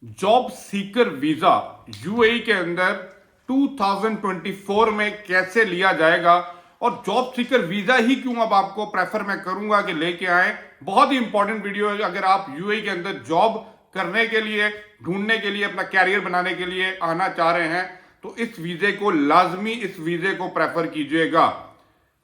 Job seeker visa UAE के अंदर 2024 में कैसे लिया जाएगा और जॉब सीकर वीजा ही क्यों अब आपको प्रेफर मैं करूंगा कि लेके आए। बहुत ही इंपॉर्टेंट वीडियो है। अगर आप यूएई के अंदर जॉब करने के लिए, ढूंढने के लिए, अपना कैरियर बनाने के लिए आना चाह रहे हैं तो इस वीजे को लाजमी, इस वीजे को प्रेफर कीजिएगा।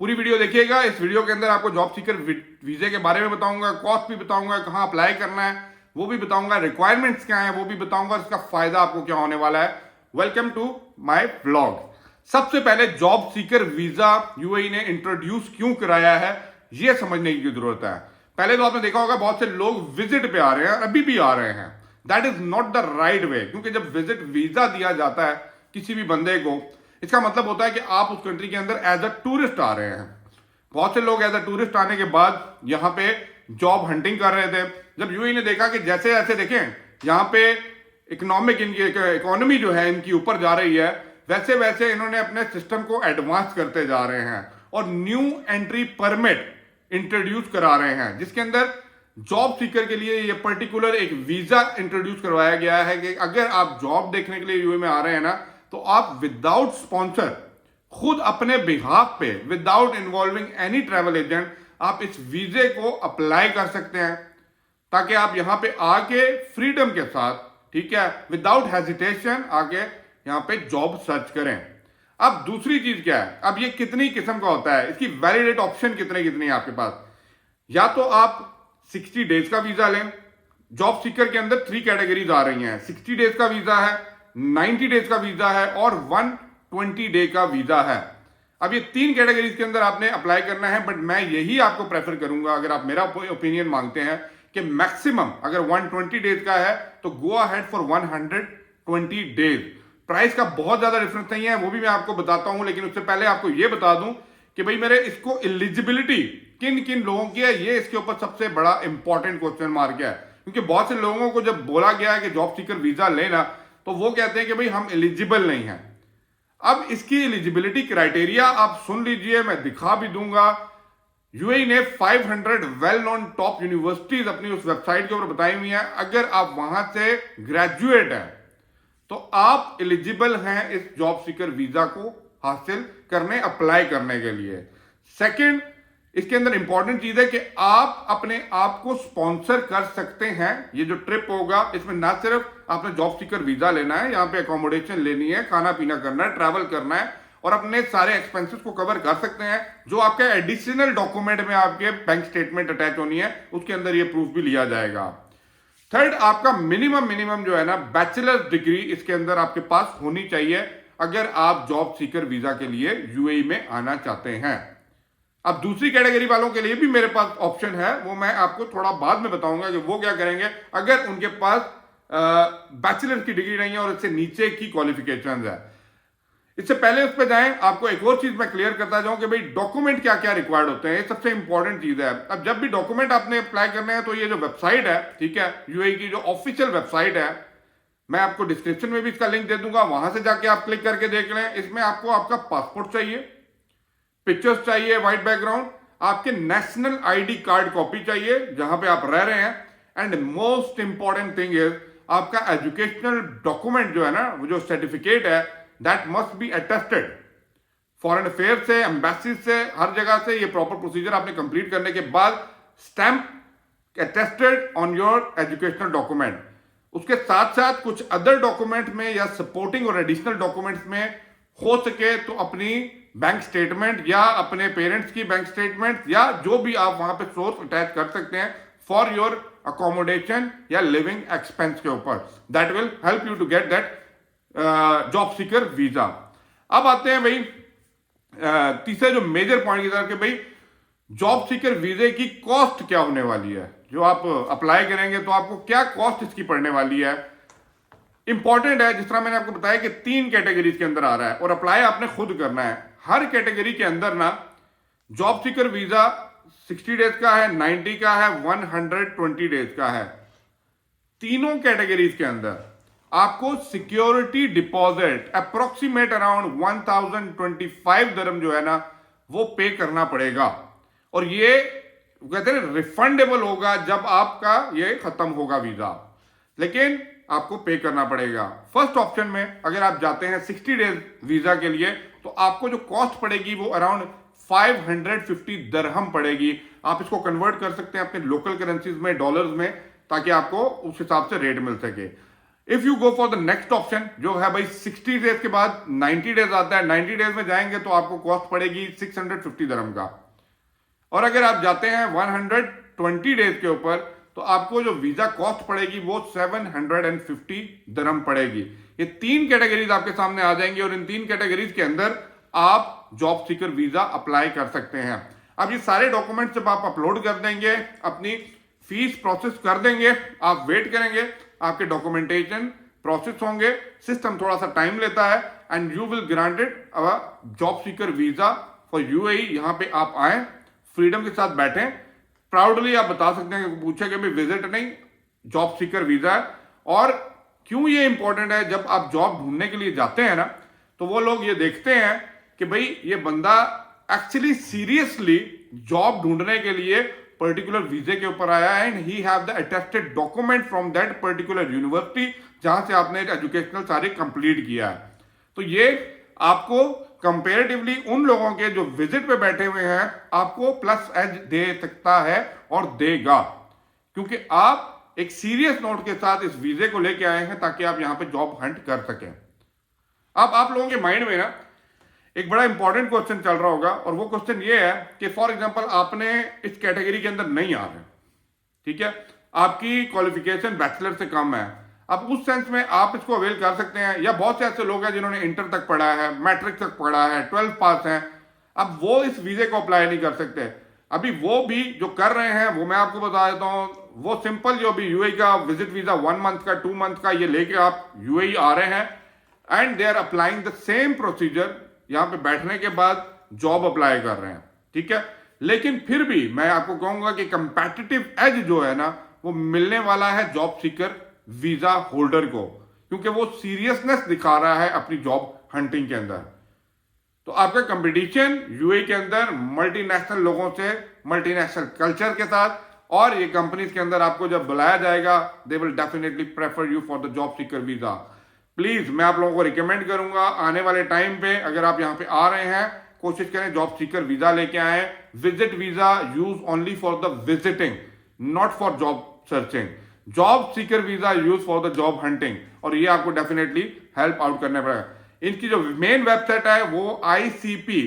पूरी वीडियो देखिएगा। इस वीडियो के अंदर आपको जॉब सीकर वीजे के बारे में बताऊंगा, कॉस्ट भी बताऊंगा, कहां अप्लाई करना है वो भी बताऊंगा, रिक्वायरमेंट्स क्या है वो भी बताऊंगा, इसका फायदा आपको क्या होने वाला है। Welcome to my blog. सबसे पहले जॉब सीकर वीजा यूएई ने इंट्रोड्यूस क्यों कराया है ये समझने की जरूरत है। पहले तो आपने देखा होगा बहुत से लोग विजिट पे आ रहे हैं, अभी भी आ रहे हैं। That is not the right way, क्योंकि जब विजिट वीजा दिया जाता है किसी भी बंदे को, इसका मतलब होता है कि आप उस कंट्री के अंदर एज अ टूरिस्ट आ रहे हैं। बहुत से लोग एज अ टूरिस्ट आने के बाद यहाँ पे जॉब हंटिंग कर रहे थे। जब यूएई ने देखा कि जैसे जैसे देखें यहाँ पे इकोनॉमी जो है इनकी ऊपर जा रही है, वैसे वैसे इन्होंने अपने सिस्टम को एडवांस करते जा रहे हैं और न्यू एंट्री परमिट इंट्रोड्यूस करा रहे हैं, जिसके अंदर जॉब सीकर के लिए ये पर्टिकुलर एक वीजा इंट्रोड्यूस करवाया गया है कि अगर आप जॉब देखने के लिए यूएई में आ रहे हैं ना, तो आप विदाउट स्पॉन्सर, खुद अपने बिहाफ पे, without involving any travel agent, आप इस वीजे को अप्लाई कर सकते हैं ताकि आप यहां पे आके फ्रीडम के साथ, ठीक है, विदाउट हेजिटेशन आके यहां पे जॉब सर्च करें। अब दूसरी चीज क्या है, अब ये कितनी किस्म का होता है, इसकी वैलिडेट ऑप्शन कितने कितनी है आपके पास। या तो आप 60 डेज का वीजा लें। जॉब सीकर के अंदर 3 कैटेगरीज आ रही हैं। 60 डेज का वीजा है, 90 डेज का वीजा है और 120 डे का वीजा है। अब ये 3 कैटेगरीज के अंदर आपने अप्लाई करना है, बट मैं यही आपको प्रेफर करूंगा, अगर आप मेरा ओपिनियन मांगते हैं, कि मैक्सिमम अगर 120 डेज का है तो go ahead for 120 days. Price का बहुत ज्यादा डिफरेंस नहीं है, वो भी मैं आपको बताता हूं, लेकिन उससे पहले आपको यह बता दूं कि भाई मेरे इसको एलिजिबिलिटी किन किन लोगों की है, ये इसके ऊपर सबसे बड़ा इंपॉर्टेंट क्वेश्चन मार्क है। क्योंकि बहुत से लोगों को जब बोला गया है कि जॉब सीकर वीजा लेना, तो वो कहते हैं कि भाई हम एलिजिबल नहीं है। अब इसकी एलिजिबिलिटी क्राइटेरिया आप सुन लीजिए, मैं दिखा भी दूंगा। यूएई ने 500 वेल नोन टॉप यूनिवर्सिटीज अपनी उस वेबसाइट के ऊपर बताई हुई हैं। अगर आप वहां से ग्रेजुएट हैं तो आप एलिजिबल हैं इस जॉब सीकर वीजा को हासिल करने, अप्लाई करने के लिए। सेकंड, इसके अंदर इंपॉर्टेंट चीज है कि आप अपने आप को स्पॉन्सर कर सकते हैं। ये जो ट्रिप होगा इसमें ना सिर्फ आपने जॉब सीकर वीजा लेना है, यहां पे अकोमोडेशन लेनी है, खाना पीना करना है, ट्रैवल करना है और अपने सारे एक्सपेंसेस को कवर कर सकते हैं। जो आपके एडिशनल डॉक्यूमेंट में आपके बैंक स्टेटमेंट अटैच होनी है, उसके अंदर ये प्रूफ भी लिया जाएगा। थर्ड, आपका मिनिमम जो है ना, बैचलर डिग्री इसके अंदर आपके पास होनी चाहिए अगर आप जॉब सीकर वीजा के लिए यूएई में आना चाहते हैं। अब दूसरी कैटेगरी वालों के लिए भी मेरे पास ऑप्शन है, वो मैं आपको थोड़ा बाद में बताऊंगा कि वो क्या करेंगे अगर उनके पास बैचलर की डिग्री नहीं है और इससे नीचे की क्वालिफिकेशंस है। इससे पहले उस पर जाएं, आपको एक और चीज मैं क्लियर करता जाऊं कि भाई डॉक्यूमेंट क्या क्या रिक्वायर्ड होते हैं, ये सबसे इंपॉर्टेंट चीज है। अब जब भी डॉक्यूमेंट आपने अप्लाई करने हैं तो ये जो वेबसाइट है, ठीक है, यूएई की जो ऑफिशियल वेबसाइट है, मैं आपको डिस्क्रिप्शन में भी इसका लिंक दे दूंगा, वहां से जाके आप क्लिक करके देख लें। इसमें आपको आपका पासपोर्ट चाहिए, पिक्चर्स चाहिए, व्हाइट बैकग्राउंड, आपके नेशनल आईडी कार्ड कॉपी चाहिए जहां पे आप रह रहे हैं, and most important thing is आपका एजुकेशनल डॉक्यूमेंट जो है ना, वो जो सर्टिफिकेट है, that must be attested. Foreign affair से, एम्बेसी से, हर जगह से ये प्रॉपर प्रोसीजर आपने कंप्लीट करने के बाद stamp attested on your educational document. उसके साथ साथ कुछ अदर डॉक्यूमेंट में या सपोर्टिंग और एडिशनल डॉक्यूमेंट्स में हो सके तो अपनी बैंक स्टेटमेंट या अपने पेरेंट्स की बैंक स्टेटमेंट या जो भी आप वहां पे सोर्स अटैच कर सकते हैं फॉर योर अकोमोडेशन या लिविंग एक्सपेंस के ऊपर। That will help you to get that job seeker visa. अब आते हैं भाई तीसरे जो मेजर पॉइंट की तरफ कि भाई जॉब सीकर वीजे की कॉस्ट क्या होने वाली है। जो आप अप्लाई करेंगे तो आपको क्या कॉस्ट इसकी पड़ने वाली है, इंपॉर्टेंट है। जिस तरह मैंने आपको बताया कि 3 कैटेगरीज के अंदर आ रहा है और अप्लाई आपने खुद करना है। हर कैटेगरी के अंदर ना जॉब सीकर वीजा 60 डेज का है, 90 का है, 120 डेज का है। तीनों कैटेगरीज के अंदर आपको सिक्योरिटी डिपॉजिट अप्रोक्सीमेट अराउंड 1025 दरम जो है ना, वो पे करना पड़ेगा और ये कहते हैं रिफंडेबल होगा जब आपका ये खत्म होगा वीजा। लेकिन आपको पे करना पड़ेगा। फर्स्ट ऑप्शन में अगर आप जाते हैं 60 डेज वीजा के लिए तो आपको जो कॉस्ट पड़ेगी वो अराउंड 550 दरहम पड़ेगी। आप इसको कन्वर्ट कर सकते हैं अपने लोकल करेंसीज में, डॉलर्स में, ताकि आपको उस हिसाब से रेट मिल सके। If you go for the next option जो है भाई 60 डेज के बाद 90 डेज आता है, 90 डेज में जाएंगे तो आपको कॉस्ट पड़ेगी 650 दरहम का। और अगर आप जाते हैं 120 डेज के ऊपर तो आपको जो वीजा कॉस्ट पड़ेगी वो 750 दरहम पड़ेगी। ये 3 कैटेगरीज आपके सामने आ जाएंगी और इन 3 कैटेगरीज के अंदर आप जॉब सीकर वीजा अप्लाई कर सकते हैं। अब ये सारे डॉक्यूमेंट जब आप अपलोड कर देंगे, अपनी फीस प्रोसेस कर देंगे, आप वेट करेंगे, आपके डॉक्यूमेंटेशन प्रोसेस होंगे, सिस्टम थोड़ा सा टाइम लेता है and you will granted a job seeker visa for UAE. यहां पे आप आए, फ्रीडम के साथ बैठें, प्राउडली आप बता सकते हैं, पूछे कि भाई विजिट नहीं, जॉब सीकर वीजा है। और क्यों ये इंपॉर्टेंट है, जब आप जॉब ढूंढने के लिए जाते हैं ना तो वो लोग ये देखते हैं कि भाई ये बंदा एक्चुअली सीरियसली जॉब ढूंढने के लिए पर्टिकुलर वीजे के ऊपर आया है and he have the attested document from that particular university जहां से आपने एजुकेशनल सारे कंप्लीट किया है। तो ये आपको कंपेरेटिवली उन लोगों के जो विजिट पे बैठे हुए हैं आपको प्लस एज दे सकता है और देगा, क्योंकि आप एक सीरियस नोट के साथ इस वीजे को लेके आए हैं ताकि आप यहां पे जॉब हंट कर सकें। अब आप लोगों के माइंड में ना एक बड़ा इंपॉर्टेंट क्वेश्चन चल रहा होगा और वो क्वेश्चन ये है कि फॉर एग्जांपल आपने इस कैटेगरी के अंदर नहीं आ रहे, ठीक है, आपकी क्वालिफिकेशन बैचलर से कम है। अब उस सेंस में आप इसको अवेल कर सकते हैं, या बहुत से ऐसे लोग हैं जिन्होंने इंटर तक पढ़ा है, मैट्रिक तक पढ़ा है, 12th पास हैं, अब वो इस वीजे को अप्लाई नहीं कर सकते। अभी वो भी जो कर रहे हैं वो मैं आपको बता देता हूं, वो सिंपल जो अभी यूएई का विजिट वीजा 1 मंथ का 2 मंथ का ये लेके आप यूएई आ रहे हैं and they are applying the same procedure, यहां पे बैठने के बाद जॉब अप्लाई कर रहे हैं, ठीक है। लेकिन फिर भी मैं आपको कहूंगा कि कंपेटिटिव एज जो है ना वो मिलने वाला है जॉब सीकर वीजा होल्डर को, क्योंकि वो सीरियसनेस दिखा रहा है अपनी जॉब हंटिंग के अंदर। तो आपका कंपटीशन यूएई के अंदर मल्टीनेशनल लोगों से, मल्टीनेशनल कल्चर के साथ, और ये कंपनीज के अंदर आपको जब बुलाया जाएगा they will definitely prefer you for the job seeker visa. Please मैं आप लोगों को रिकमेंड करूंगा आने वाले टाइम पे अगर आप यहां पे आ रहे हैं कोशिश करें जॉब सीकर वीजा लेके आए। Visit visa use only for the visiting, not for job searching. Job seeker visa use for the job hunting, और ये आपको डेफिनेटली हेल्प आउट करना पड़ेगा। इनकी जो मेन वेबसाइट है वो आईसीपी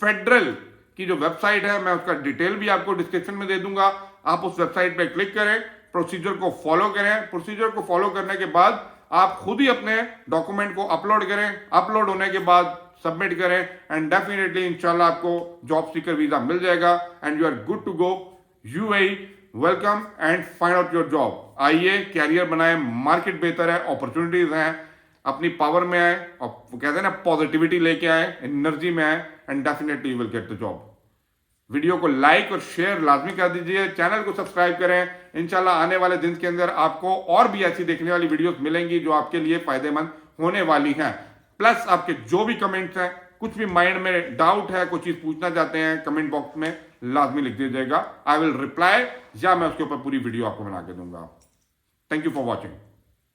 फेडरल की जो वेबसाइट है, मैं उसका डिटेल भी आपको डिस्क्रिप्शन में दे दूंगा। आप उस वेबसाइट पे क्लिक करें, प्रोसीजर को फॉलो करें, प्रोसीजर को फॉलो करने के बाद आप खुद ही अपने डॉक्यूमेंट को अपलोड करें, अपलोड होने के बाद सबमिट करें एंड डेफिनेटली इंशाल्लाह आपको जॉब सीकर वीजा मिल जाएगा and you are good to go UAE. Welcome and find out your job. आइए कैरियर बनाए, मार्केट बेहतर है, अपॉर्चुनिटीज हैं, अपनी पावर में आए और कहते हैं ना पॉजिटिविटी लेके आए, एनर्जी में आए and definitely you will get the job. Video को लाइक और शेयर लाजमी कर दीजिए, चैनल को सब्सक्राइब करें। इंशाल्लाह आने वाले दिन के अंदर आपको और भी ऐसी देखने वाली वीडियोस मिलेंगी जो आपके लिए फायदेमंद होने वाली हैं। प्लस आपके जो भी कमेंट्स हैं, कुछ भी माइंड में डाउट है, कोई चीज पूछना चाहते हैं, कमेंट बॉक्स में लाजमी लिख दीजिएगा। आई विल रिप्लाई, या मैं उसके ऊपर पूरी वीडियो आपको बना के दूंगा। Thank you for watching.